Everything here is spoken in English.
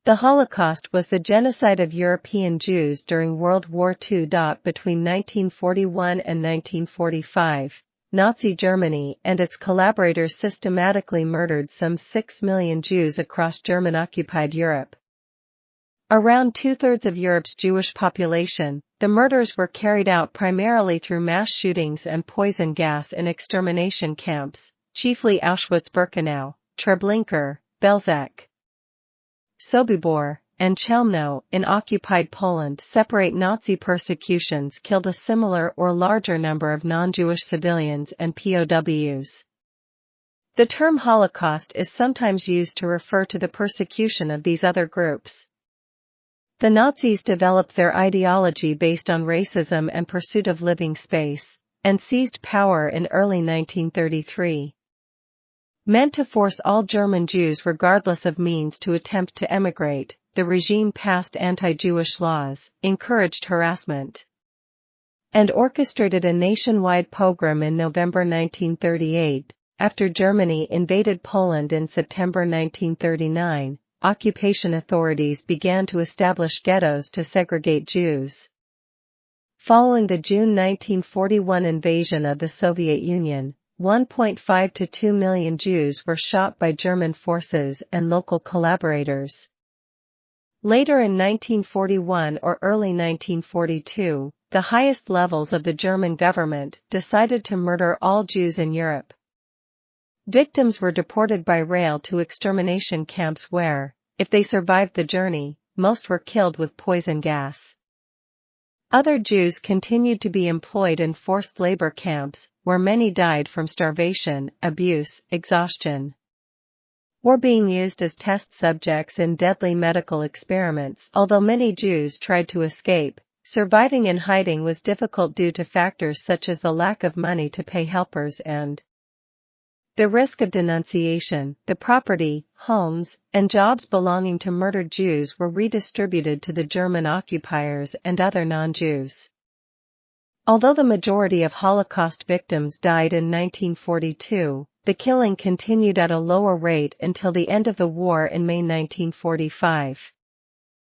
The Holocaust was the genocide of European Jews during World War II. Between 1941 and 1945, Nazi Germany and its collaborators systematically murdered some 6 million Jews across German-occupied Europe. Around two-thirds of Europe's Jewish population, the murders were carried out primarily through mass shootings and poison gas in extermination camps, chiefly Auschwitz-Birkenau, Treblinka, Belzec, Sobibor, and Chelmno in occupied Poland. Separate Nazi persecutions killed a similar or larger number of non-Jewish civilians and POWs. The term Holocaust is sometimes used to refer to the persecution of these other groups. The Nazis developed their ideology based on racism and pursuit of living space, and seized power in early 1933. Meant to force all German Jews regardless of means to attempt to emigrate, the regime passed anti-Jewish laws, encouraged harassment, and orchestrated a nationwide pogrom in November 1938. After Germany invaded Poland in September 1939, occupation authorities began to establish ghettos to segregate Jews. Following the June 1941 invasion of the Soviet Union, 1.5 to 2 million Jews were shot by German forces and local collaborators. Later in 1941 or early 1942, the highest levels of the German government decided to murder all Jews in Europe. Victims were deported by rail to extermination camps where, if they survived the journey, most were killed with poison gas. Other Jews continued to be employed in forced labor camps, where many died from starvation, abuse, exhaustion, or being used as test subjects in deadly medical experiments. Although many Jews tried to escape, surviving in hiding was difficult due to factors such as the lack of money to pay helpers and the risk of denunciation. The property, homes, and jobs belonging to murdered Jews were redistributed to the German occupiers and other non-Jews. Although the majority of Holocaust victims died in 1942, the killing continued at a lower rate until the end of the war in May 1945.